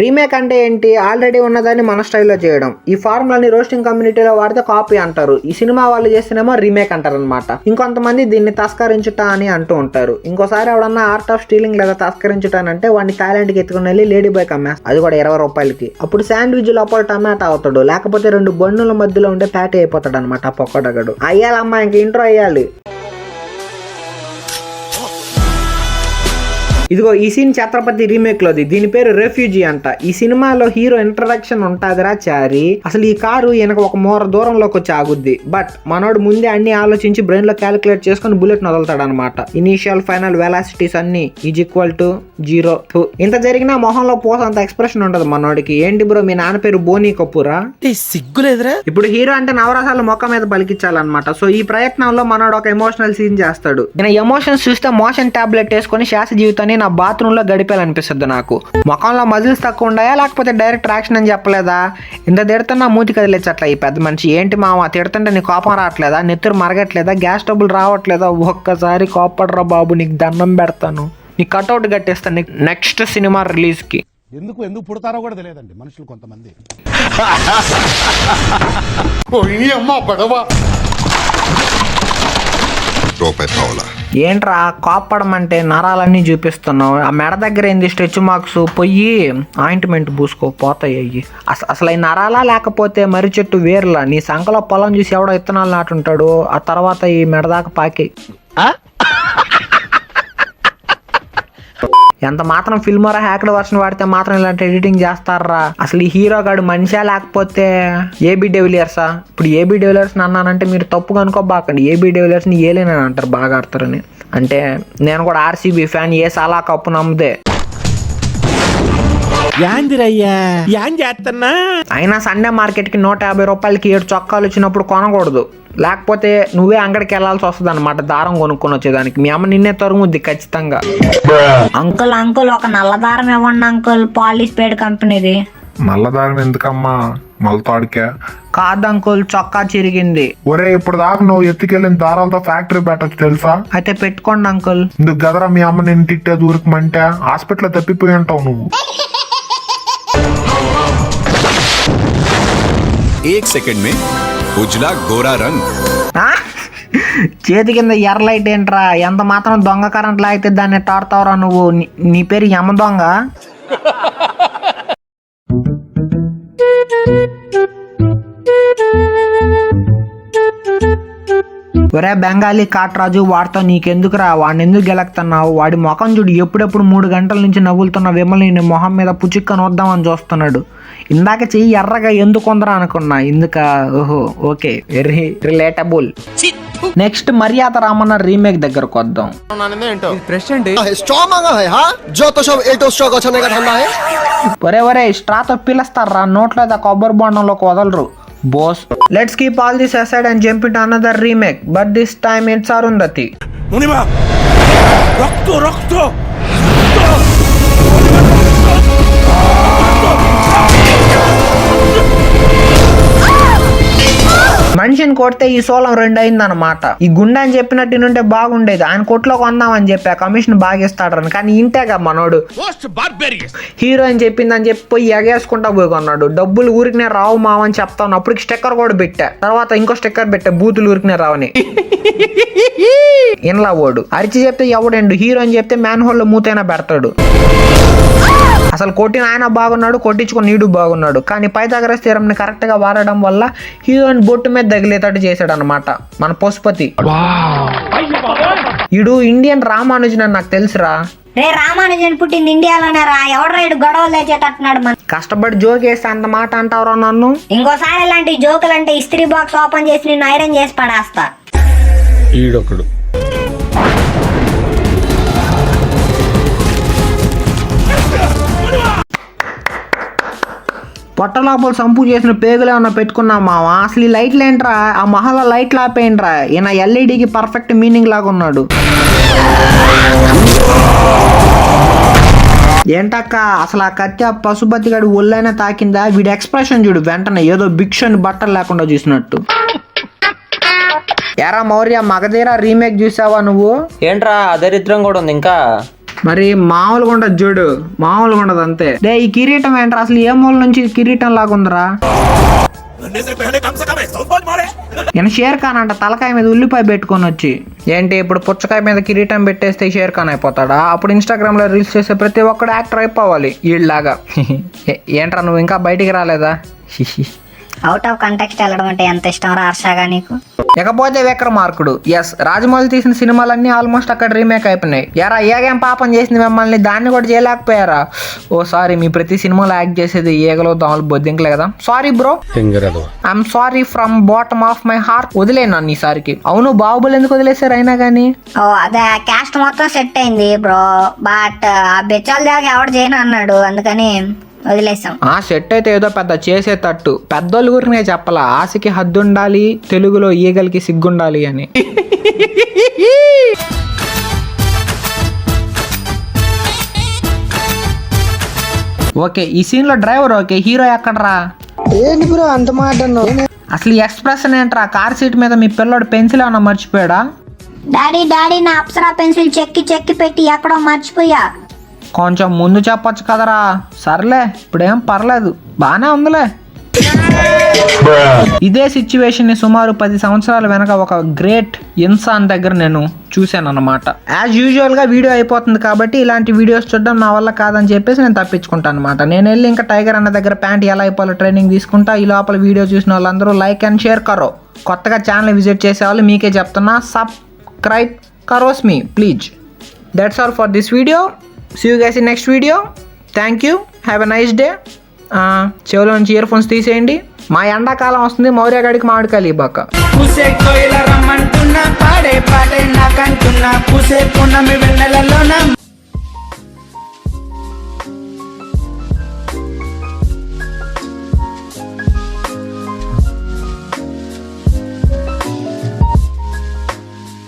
Remake అంటే ఏంటి? Already ఉన్నదాన్ని మన స్టైల్లో చేయడం. ఈ ఫార్ములాని రోస్టింగ్ కమ్యూనిటీలో వాడితే కాపీ అంటారు, ఈ సినిమా వాళ్ళు చేస్తేనేమో రీమేక్ అంటారు అనమాట. ఇంకొంతమంది దీన్ని తస్కరించుట అని అంటూ ఉంటారు. ఇంకోసారి ఎవడన్నా ఆర్ట్ ఆఫ్ స్టీలింగ్ లేదా తస్కరించుట అంటే వాడిని థాయిలాండ్కి ఎత్తుకుని వెళ్ళి లేడీ బాయ్ అమ్మేస్తారు, అది కూడా 20 రూపాయలకి. అప్పుడు శాండ్విచ్ లోపల టమాటా అవుతాడు, లేకపోతే 2 బండుల మధ్యలో ఉండే ప్యాటీ అయిపోతాడు అనమాట పొక్కడగడు. అయ్యాలమ్మా, ఇంక ఇంట్రో అయ్యాలి. ఇదిగో ఈ సీన్ ఛత్రపతి రీమేక్ లోది. దీని పేరు రెఫ్యూజీ అంట. ఈ సినిమాలో హీరో ఇంట్రడక్షన్ ఉంటదిరా చారి. అసలు ఈ కారు ఈయనకు ఒక మూర దూరంలోకి వచ్చి ఆగుద్ది. బట్ మనోడు ముందే అన్ని ఆలోచించి బ్రెయిన్ లో క్యాలిక్యులేట్ చేసుకుని బుల్లెట్ వదులుతాడు అనమాట. ఇనీషియల్ ఫైనల్ వెలాసిటీస్ అన్ని =0. ఇంత జరిగినా మొహంలో పోసంత ఎక్స్ప్రెషన్ ఉండదు మనోడికి. ఏంటి బ్రో మీ నాన్న పేరు బోనీ కపూరా? సిగ్గులేదురా. ఇప్పుడు హీరో అంటే నవరసాలు మొక్క మీద పలికించాలన్నమాట. సో ఈ ప్రయత్నంలో మనోడు ఒక ఎమోషనల్ సీన్ చేస్తాడు. ఈయన ఎమోషన్స్ చూస్తే మోషన్ టాబ్లెట్ వేసుకుని శ్వాస జీవితాన్ని నా బాత్రూమ్ లో గడిపేయాలనిపిస్తుంది నాకు. ముఖంలో మజిల్స్ తక్కువ ఉన్నాయా లేకపోతే డైరెక్ట్ యాక్షన్ అని చెప్పలేదా? ఇంత తిడుతున్నా మూతి కదిలేచ్చట్లా ఈ పెద్ద మనిషి. ఏంటి మామ తిడుతుంటే నీ కోపం రావట్లేదా? నెత్తురు మరగట్లేదా? గ్యాస్ ట్రబుల్ రావట్లేదా? ఒక్కసారి కోపడరా బాబు, నీకు దండం పెడతాను, నీ కట్అవుట్ కట్టేస్తాను నెక్స్ట్ సినిమా రిలీజ్ కి. ఎందుకు పుడతారో కూడా తెలియదండి మనుషులు కొంతమంది. ఏంట్రా కోప్పడమంటే నరాలన్నీ చూపిస్తున్నావు? ఆ మెడ దగ్గర ఏంది స్ట్రెచ్ మార్క్స్? పొయ్యి ఆయింట్మెంట్ పూసుకో, పోతాయి అయ్యి. అసలు ఈ నరాలా లేకపోతే మర్రి చెట్టు వేర్లా? నీ సంకలో పొలం చూసి ఎవడో ఇత్తనాలు నాటుంటాడు, ఆ తర్వాత ఈ మెడ దాకా పాకి. ఎంత మాత్రం ఫిల్మోరా హ్యాక్డ్ వర్షన్ వాడితే మాత్రం ఇలాంటి ఎడిటింగ్ చేస్తారా? అసలు ఈ హీరో గాడు మనిషా లేకపోతే ఏబీ డెవిలియర్సా? ఇప్పుడు ఏబీ డెవిలియర్స్ అన్నానంటే మీరు తప్పుగా అనుకోబాకండి, ఏబీ డెవిలియర్స్ ని ఏలేనని అంటారు, బాగా ఆడతారని. అంటే నేను కూడా ఆర్సీబీ ఫ్యాన్, ఏ సాలా కప్పు నమ్మదే. అయినా సండే మార్కెట్ కి 150 రూపాయలకి 7 చొక్కాలు వచ్చినప్పుడు కొనకూడదు, లేకపోతే నువ్వే అంగడికి వెళ్లాల్సి వస్తుంది అనమాట దారం కొనుక్కొని వచ్చేదానికి. మీ అమ్మ నిన్నే తరుగుద్ది ఖచ్చితంగా. అంకుల్ ఒక నల్ల దారం ఇవ్వండి అంకుల్, పాలిష్ పేడ్ కంపెనీది. నల్లదారం ఎందుకమ్మా? మలతాడికే కాదు అంకుల్, చొక్కా చిరిగింది. ఒరే ఇప్పుడు దాకా నువ్వు ఎత్తుకెళ్ళిన దారాలతో ఫ్యాక్టరీ పెట్టచ్చు తెలుసా? అయితే పెట్టుకోండి అంకుల్. ఇందుకు గదరా మీ అమ్మ నేను తిట్టే దూరకమంటే హాస్పిటల్ తప్పిపోయి ఉంటావు నువ్వు. 1 सेकंड में उजला गोरा रंग. చేతి కింద ఎర్ర లైట్ ఏంట్రా? ఎంత మాత్రం దొంగ కరెంట్ లాగితే దాన్ని టాడతావురా నువ్వు? నీ పేరు యమ దొంగ? ఒరే బెంగాలీ కాట్రాజు, వాడితో నీకెందుకురా? వాడిని ఎందుకు గెలక్తున్నావు? వాడి ముఖం చూడు, ఎప్పుడెప్పుడు 3 గంటల నుంచి నవ్వులుతున్న విమల్ని మొహం మీద పుచ్చిక్కని వద్దామని చూస్తున్నాడు. ఇందాక చెయ్యి ఎర్రగా ఎందుకు ఉందరా అనుకున్నా. ఇందుక? ఓహో ఓకే, వెరీ రిలేటబుల్. నెక్స్ట్ మర్యాద రామన్న రీమేక్ దగ్గరకు వద్దాం. ఒరే స్ట్రాతో పిలుస్తారా? నోట్లో కొబ్బరి బొండంలోకి వదలరు boss. Let's keep all this aside and jump into another remake, but this time it's Arundhati. Munima! Rokto! మనిషిని కొడితే ఈ సోలం 2 అయిందనమాట. ఈ గుండె అని చెప్పినట్టు నుంటే బాగుండేది. ఆయన కొట్లో కొందామని చెప్పి ఆ కమిషన్ బాగా ఇస్తాడని, కానీ ఇంటేగా మనోడు హీరో అని చెప్పిందని చెప్పి పోయి ఎగేసుకుంటా పోయి కొన్నాడు. డబ్బులు ఊరికినే రావు మావని చెప్తాను. అప్పుడు స్టిక్కర్ కూడా పెట్టా, తర్వాత ఇంకో స్టిక్కర్ పెట్టా, బూతులు ఊరికినే రావని. ఇన్లా ఓడు అరిచి చెప్తే ఎవడండు, హీరో అని చెప్తే మ్యాన్ హోల్ లో మూతైనా పెడతాడు. అసలు కొట్టిన ఆయన బాగున్నాడు, కొట్టించుకుని నీడు బాగున్నాడు. కానీ పైథాగరస్ థియరంని కరెక్ట్ గా వాడడం వల్ల హీరోయిన్ బొట్టు మీద తగిలేటట్టు చేశాడు అనమాట మన పశుపతి. ఇడు ఇండియన్ రామానుజన్ అని నాకు తెలుసురా. రే రామానుజన్ పుట్టింది ఇండియాలోనే రా, ఎవడు రైడు గొడవలు తెచ్చేటట్టున్నాడు. మన కష్టపడి జోక్ వేస్తే అంత మాట అంటావురా నన్ను? ఇంకోసారి ఇలాంటి జోకులు అంటే ఇస్త్రీ బాక్స్ ఓపెన్ చేసి నిన్ను ఐరన్ చేసి పడేస్తా. ఈడొకడు పొట్ట లోపల సంపు చేసిన పేగులు ఏమన్నా పెట్టుకున్నా మావా? అసలు ఈ లైట్లు ఏంట్రా? ఆ మహల్లో లైట్లు ఆపేయంట్రా. ఈయన ఎల్ఈడికి పర్ఫెక్ట్ మీనింగ్ లాగా ఉన్నాడు. ఏంటక్క అసలు ఆ కత్తి ఆ పశుపతి గడి ఒళ్ళైనా తాకిందా? వీడి ఎక్స్ప్రెషన్ చూడు, వెంటనే ఏదో భిక్షని బట్టలు లేకుండా చూసినట్టు. ఎరా మౌర్య, మగధీర రీమేక్ చూసావా నువ్వు? ఏంట్రా దరిద్రం కూడా ఉంది ఇంకా? మరి మామూలుగా ఉండదు చూడు, మామూలుగా ఉండదు అంతే. డే ఈ కిరీటం ఏంట్రా అసలు ఏ మూల నుంచి కిరీటం లాగా ఉందిరా? నేను షేర్ ఖాన్ అంట తలకాయ మీద ఉల్లిపాయ పెట్టుకొని వచ్చి. ఏంటి ఇప్పుడు పుచ్చకాయ మీద కిరీటం పెట్టేస్తే షేర్ ఖాన్ అయిపోతాడా? అప్పుడు ఇన్స్టాగ్రామ్ లో రీల్స్ చేసే ప్రతి ఒక్కడు యాక్టర్ అయిపోవాలి వీళ్ళలాగా. ఏంట్రా నువ్వు ఇంకా బయటికి రాలేదా? అవుట్ ఆఫ్ కంటెక్స్ట్ వెళ్ళడం అంటే ఎంత ఇష్టం రా హర్షగా నీకు? ఇకపోతే విక్రమార్కుడు. ఎస్, రాజమౌళి తీసిన సినిమాలన్నీ ఆల్మోస్ట్ అక్కడ రీమేక్ అయిపోయినాయి. ఎరా ఏగేం పాపం చేసింది మిమ్మల్ని, దాన్ని కూడా చేయలేకపోయారా? ఓ సారీ, మీ ప్రతి సినిమాలో యాక్ట్ చేసేది ఏగలో దోమలు బొద్దింకలే కదా. Sorry bro, I'm sorry from bottom of my heart. వదిలేను ఈసారికి. అవును, బాహుబలి ఎందుకు వదిలేసారు అయినా కానీ? ఓ అదే క్యాస్ట్ మొత్తం సెట్ అయింది బ్రో, బట్ ఆ బెచ్చాల దాకా ఎవడు చేయను అన్నాడు, అందుకని వదిలేసాం. ఆ సెట్ అయితే ఏదో పెద్ద చేసేటట్టు పెద్దోళ్ళ గురినే చెప్పాలా. ఆశకి హద్దు ఉండాలి, తెలుగులో ఈగలకి సిగ్గుండాలి అని. ఓకే, ఈ సీన్ లో డ్రైవర్ ఓకే, హీరో ఎక్కడరా? ఏంటి బ్రో అంత మాట అసలు ఈ ఎక్స్ప్రెషన్ ఏంట్రా? కార్ సీట్ మీద మీ పిల్లోడు పెన్సిల్ ఏమన్నా మర్చిపోయాడా? డాడీ నా అప్సరా పెన్సిల్ చెక్కి పెట్టి ఎక్కడో మర్చిపోయా. కొంచెం ముందు చెప్పొచ్చు కదరా. సర్లే, ఇప్పుడేం పర్లేదు, బానే ఉందిలే. ఇదే సిచ్యువేషన్ ని సుమారు 10 సంవత్సరాల వెనక ఒక గ్రేట్ ఇన్సాన్ దగ్గర నేను చూశాను అన్నమాట. యాజ్ యూజువల్ గా వీడియో అయిపోతుంది కాబట్టి ఇలాంటి వీడియోస్ చూడడం నా వల్ల కాదని చెప్పేసి నేను తప్పించుకుంటాను అనమాట. నేను వెళ్ళి ఇంకా టైగర్ అన్న దగ్గర ప్యాంట్ ఎలా అయిపోవాలో ట్రైనింగ్ తీసుకుంటా. ఈ లోపల వీడియో చూసిన వాళ్ళందరూ లైక్ అండ్ షేర్ కరో. కొత్తగా ఛానల్ విజిట్ చేసే వాళ్ళు మీకే చెప్తున్నా, subscribe crores me please. That's all for this video. See you guys in next video. Thank you. Have a nice day. చెవులో నుంచి ఇయర్ ఫోన్స్ తీసేయండి. మా ఎండాకాలం వస్తుంది, మౌర్య గడికి మామిడికాయలు ఇవ్వక. పూసే కోయిల రమ్మంటున్నా, పాడే నాకంటున్నా, పూసే పున్నమి వెన్నెలలోన